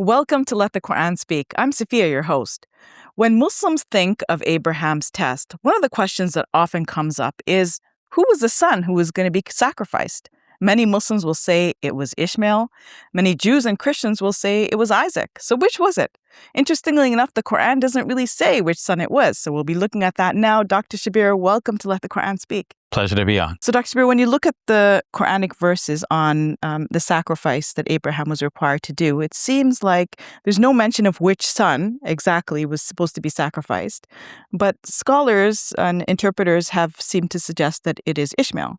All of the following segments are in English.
Welcome to Let the Quran Speak. I'm Safiyyah, your host. When Muslims think of Abraham's test, one of the questions that often comes up is, who was the son who was going to be sacrificed? Many Muslims will say it was Ishmael. Many Jews and Christians will say it was Isaac. So which was it? Interestingly enough, the Quran doesn't really say which son it was. So we'll be looking at that now. Dr. Shabir, welcome to Let the Quran Speak. Pleasure to be on. So, Dr. Shabir, when you look at the Quranic verses on the sacrifice that Abraham was required to do, it seems like there's no mention of which son exactly was supposed to be sacrificed. But scholars and interpreters have seemed to suggest that it is Ishmael.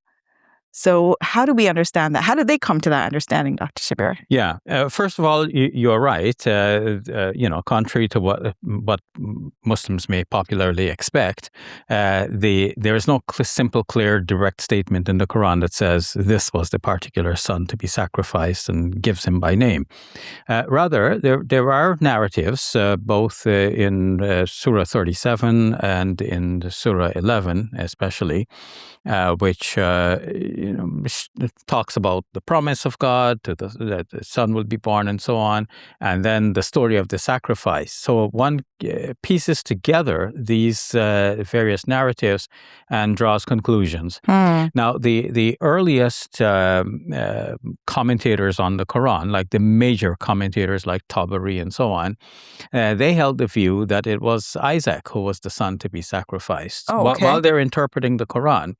So how do we understand that? How did they come to that understanding, Dr. Shabir? Yeah. First of all, you're right. Contrary to what Muslims may popularly expect, there is no simple, clear, direct statement in the Quran that says this was the particular son to be sacrificed and gives him by name. Rather, there are narratives, both in Surah 37 and in Surah 11 especially, which talks about the promise of God, that the son will be born and so on, and then the story of the sacrifice. So one pieces together these various narratives and draws conclusions. Now, the earliest commentators on the Quran, like the major commentators like Tabari and so on, they held the view that it was Isaac who was the son to be sacrificed while they're interpreting the Quran.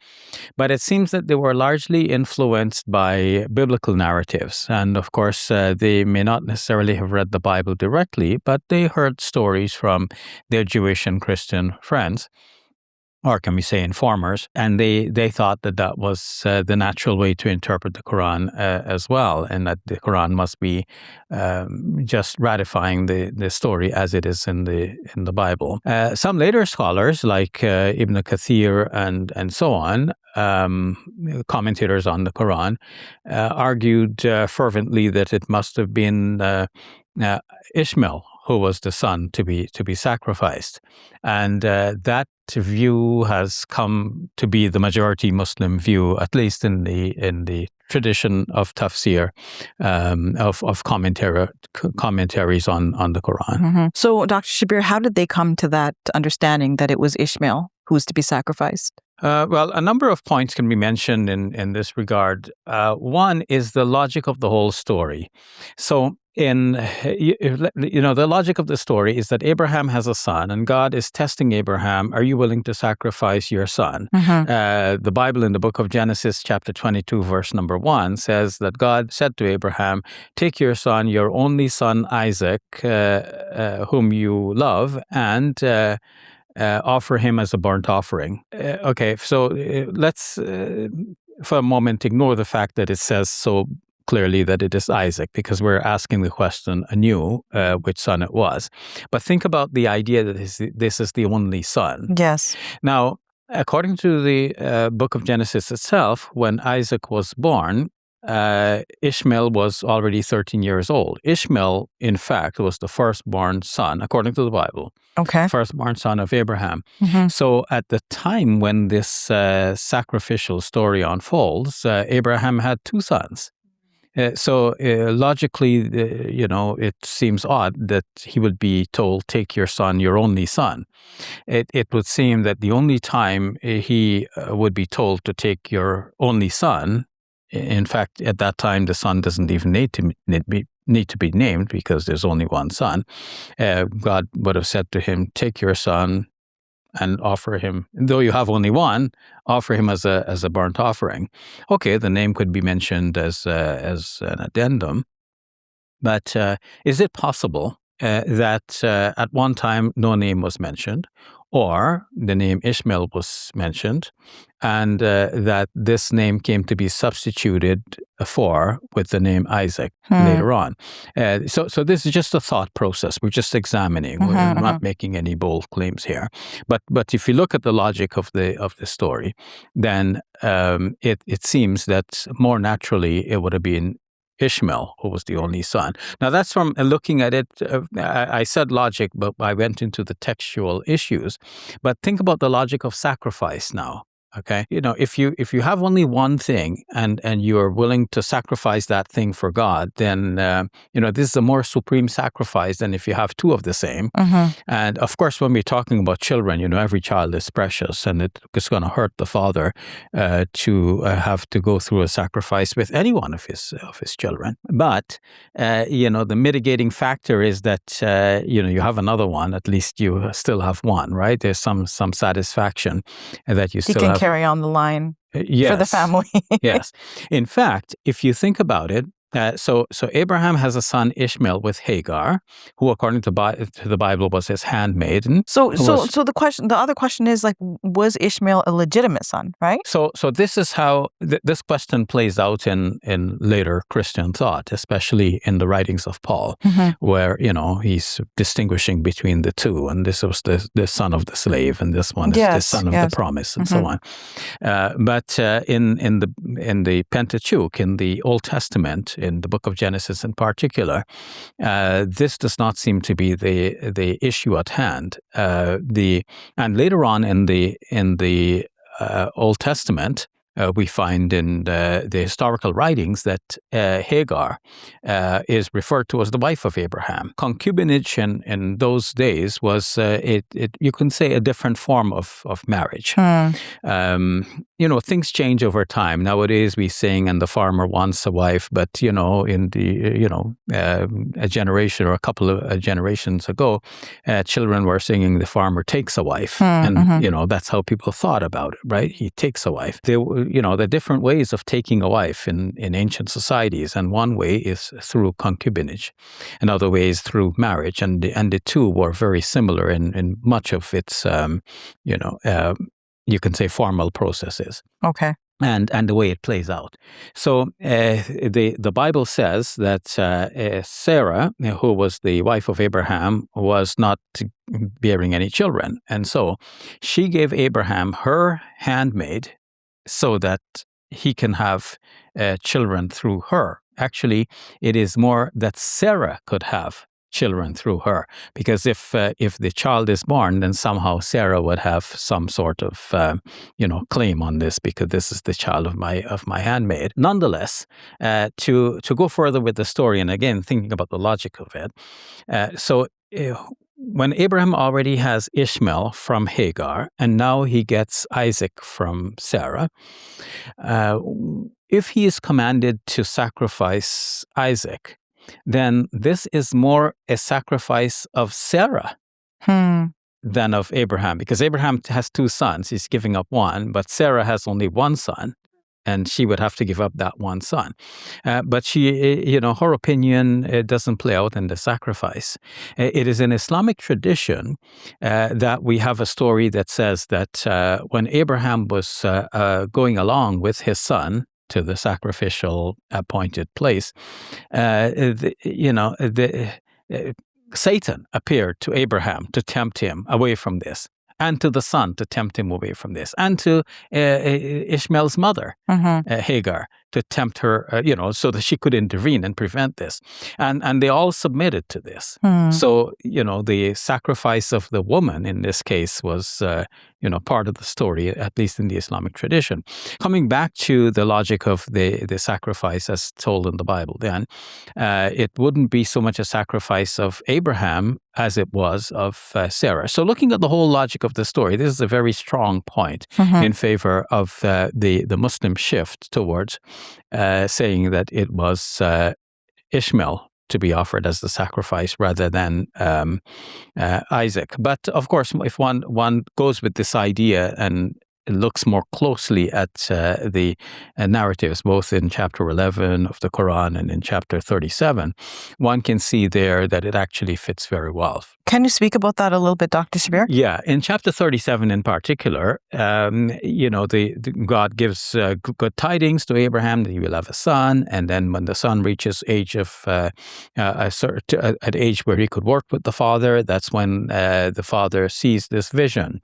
But it seems that they were largely influenced by biblical narratives. And of course, they may not necessarily have read the Bible directly, but they heard stories from their Jewish and Christian friends, or can we say informers, and they thought that was the natural way to interpret the Quran as well, and that the Quran must be just ratifying the story as it is in the Bible. Some later scholars, like Ibn Kathir and so on, commentators on the Quran, argued fervently that it must have been Ishmael who was the son to be sacrificed, and that view has come to be the majority Muslim view, at least in the tradition of tafsir, of commentaries on the Quran. Mm-hmm. So, Dr. Shabir, how did they come to that understanding that it was Ishmael who was to be sacrificed? Well, a number of points can be mentioned in this regard. One is the logic of the whole story. So, the logic of the story is that Abraham has a son, and God is testing Abraham. Are you willing to sacrifice your son? Mm-hmm. The Bible in the book of Genesis, chapter 22, verse number 1, says that God said to Abraham, "Take your son, your only son Isaac, whom you love, and offer him as a burnt offering." So let's for a moment ignore the fact that it says so clearly that it is Isaac, because we're asking the question anew which son it was. But think about the idea that this is the only son. Yes. Now, according to the book of Genesis itself, when Isaac was born, Ishmael was already 13 years old. Ishmael, in fact, was the firstborn son, according to the Bible. Okay. Firstborn son of Abraham. Mm-hmm. So at the time when this sacrificial story unfolds, Abraham had two sons. Logically, it seems odd that he would be told, "Take your son, your only son." It would seem that the only time he would be told to take your only son, in fact, at that time, the son doesn't even need to be named because there's only one son. God would have said to him, "Take your son and offer him, though you have only one, offer him as a burnt offering." Okay, the name could be mentioned as an addendum, but is it possible that at one time no name was mentioned, or the name Ishmael was mentioned, and that this name came to be substituted for with the name Isaac later on? So this is just a thought process. We're just examining. We're not making any bold claims here. But if you look at the logic of the story, then it seems that more naturally it would have been Ishmael, who was the only son. Now, that's from looking at it. I said logic, but I went into the textual issues. But think about the logic of sacrifice now. Okay, if you have only one thing and you are willing to sacrifice that thing for God, then this is a more supreme sacrifice than if you have two of the same. And of course, when we're talking about children, every child is precious, and it's going to hurt the father to have to go through a sacrifice with any one of his children. But the mitigating factor is that you have another one. At least you still have one, right? There's some satisfaction that you still have. Carry on the line Yes. for the family. Yes. In fact, if you think about it, so Abraham has a son Ishmael with Hagar, who, according to the Bible, was his handmaiden. So the other question is, like, was Ishmael a legitimate son, right? So this is how this question plays out in later Christian thought, especially in the writings of Paul, where he's distinguishing between the two, and this was the son of the slave, and this one is the son of the promise, and so on. But in the Pentateuch, in the Old Testament, in the book of Genesis in particular, this does not seem to be the issue at hand. And later on in the Old Testament, we find in the historical writings that Hagar is referred to as the wife of Abraham. Concubinage in those days was, you can say, a different form of marriage. Things change over time. Nowadays we sing, and the farmer wants a wife, but in a generation or a couple of generations ago, children were singing, the farmer takes a wife, and that's how people thought about it, right? He takes a wife. The different ways of taking a wife in ancient societies, and one way is through concubinage, another way is through marriage, and the two were very similar in much of its you can say formal processes. Okay. And the way it plays out. So the Bible says that Sarah, who was the wife of Abraham, was not bearing any children, and so she gave Abraham her handmaid so that he can have children through her. Actually, it is more that Sarah could have children through her, because if the child is born, then somehow Sarah would have some sort of claim on this, because this is the child of my handmaid. Nonetheless, to go further with the story, and again thinking about the logic of it, when Abraham already has Ishmael from Hagar, and now he gets Isaac from Sarah, if he is commanded to sacrifice Isaac, then this is more a sacrifice of Sarah than of Abraham, because Abraham has two sons. He's giving up one, but Sarah has only one son, and she would have to give up that one son. But she, her opinion doesn't play out in the sacrifice. It is in Islamic tradition that we have a story that says that when Abraham was going along with his son to the sacrificial appointed place, Satan appeared to Abraham to tempt him away from this, and to the son to tempt him away from this, and to Ishmael's mother, Hagar, to tempt her, so that she could intervene and prevent this. And they all submitted to this. So, the sacrifice of the woman in this case was, part of the story, at least in the Islamic tradition. Coming back to the logic of the sacrifice as told in the Bible, then, it wouldn't be so much a sacrifice of Abraham as it was of Sarah. So looking at the whole logic of the story, this is a very strong point in favor of the Muslim shift towards saying that it was Ishmael to be offered as the sacrifice rather than Isaac. But of course, if one goes with this idea and looks more closely at the narratives, both in chapter 11 of the Quran and in chapter 37, one can see there that it actually fits very well. Can you speak about that a little bit, Dr. Shabir? Yeah, in chapter 37 in particular, God gives good tidings to Abraham that he will have a son, and then when the son reaches age of an age where he could work with the father, that's when the father sees this vision,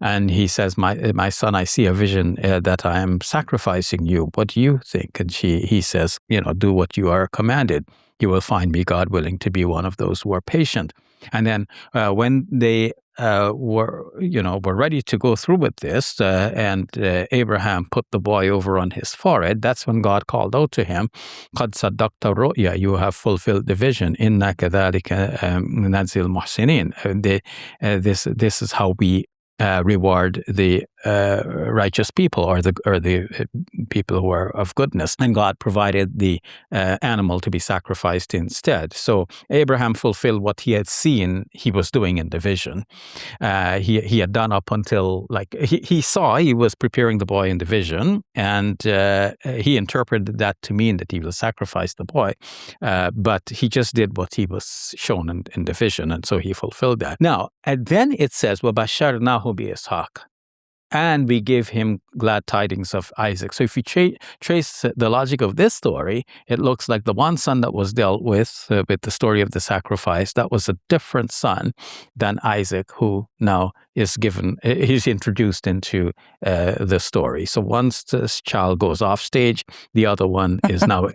and he says, "My son, I see a vision that I am sacrificing you. What do you think?" And he says, "Do what you are commanded. You will find me, God willing, to be one of those who are patient." And then when they were ready to go through with this, and Abraham put the boy over on his forehead, that's when God called out to him, "Qad saddaqta ru'ya," you have fulfilled the vision. "Inna kadhalika nanzil muhsinin." This is how we reward the righteous people, or the people who are of goodness. And God provided the animal to be sacrificed instead. So Abraham fulfilled what he had seen he was doing in the vision. He had done up until, like, he was preparing the boy in the vision, and he interpreted that to mean that he will sacrifice the boy. But he just did what he was shown in the vision, and so he fulfilled that. Now, and then it says, وَبَشَّرْنَاهُ بِإِسْحَاقَ, and we give him glad tidings of Isaac. So if you trace the logic of this story, it looks like the one son that was dealt with the story of the sacrifice, that was a different son than Isaac, who now is he's introduced into the story. So once this child goes off stage, the other one is now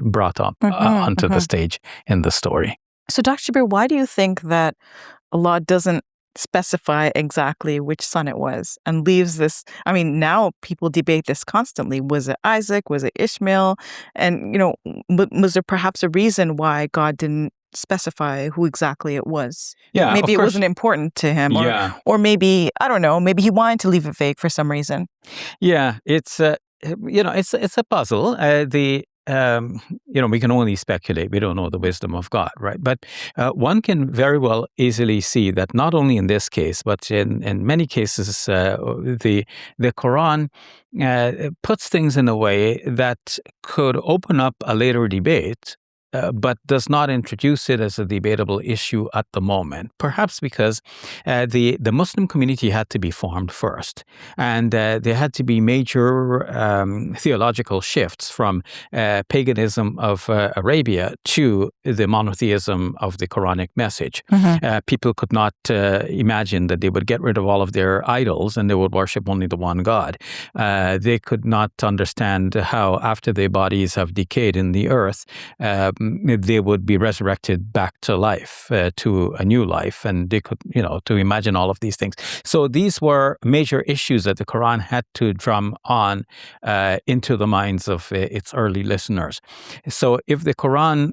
brought up onto the stage in the story. So Dr. Shabir, why do you think that Allah doesn't specify exactly which son it was and leaves this? I mean, now people debate this constantly. Was it Isaac? Was it Ishmael? And, was there perhaps a reason why God didn't specify who exactly it was? Yeah, maybe it wasn't important to him, or maybe, I don't know, maybe he wanted to leave it vague for some reason. Yeah, it's it's a puzzle. We can only speculate. We don't know the wisdom of God, right? But one can very well easily see that not only in this case, but in many cases, the Quran puts things in a way that could open up a later debate, but does not introduce it as a debatable issue at the moment. Perhaps because the Muslim community had to be formed first, and there had to be major theological shifts from paganism of Arabia to the monotheism of the Quranic message. People could not imagine that they would get rid of all of their idols and they would worship only the one God. They could not understand how, after their bodies have decayed in the earth, they would be resurrected back to life, to a new life, and they could, to imagine all of these things. So these were major issues that the Quran had to drum on into the minds of its early listeners. So if the Quran,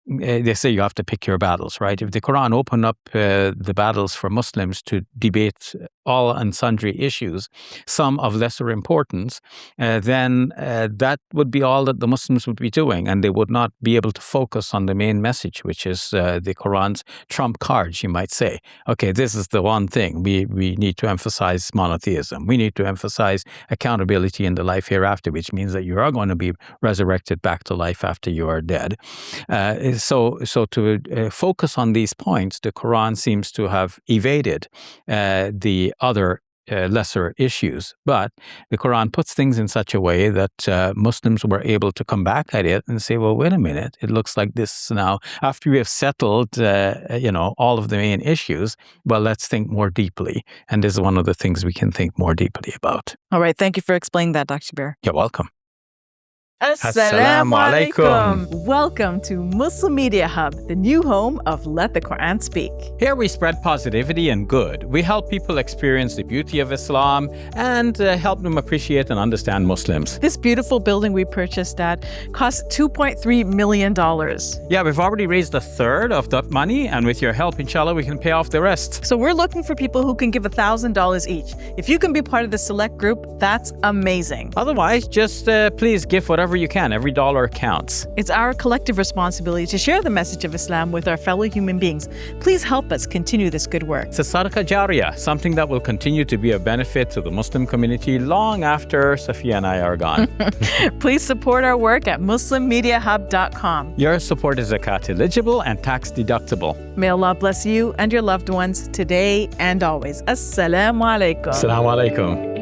they say you have to pick your battles, right? If the Quran opened up the battles for Muslims to debate all and sundry issues, some of lesser importance, then that would be all that the Muslims would be doing, and they would not be able to focus on the main message, which is the Quran's trump cards, you might say. Okay, this is the one thing. We need to emphasize monotheism. We need to emphasize accountability in the life hereafter, which means that you are going to be resurrected back to life after you are dead. So to focus on these points, the Quran seems to have evaded the other lesser issues. But the Quran puts things in such a way that Muslims were able to come back at it and say, well, wait a minute, it looks like this now. After we have settled, all of the main issues, well, let's think more deeply. And this is one of the things we can think more deeply about. All right. Thank you for explaining that, Dr. Shabir. You're welcome. Assalamu alaikum. Welcome to Muslim Media Hub, the new home of Let the Quran Speak. Here we spread positivity and good. We help people experience the beauty of Islam and help them appreciate and understand Muslims. This beautiful building we purchased at cost $2.3 million. Yeah, we've already raised a third of that money, and with your help, inshallah, we can pay off the rest. So we're looking for people who can give $1,000 each. If you can be part of the select group, that's amazing. Otherwise, just please give whatever you can. Every dollar counts. It's our collective responsibility to share the message of Islam with our fellow human beings. Please help us continue this good work. It's a sadaqah jariyah, something that will continue to be a benefit to the Muslim community long after Safiyyah and I are gone. Please support our work at muslimmediahub.com. Your support is zakat eligible and tax deductible. May Allah bless you and your loved ones today and always. Assalamu alaikum. Assalamu alaikum.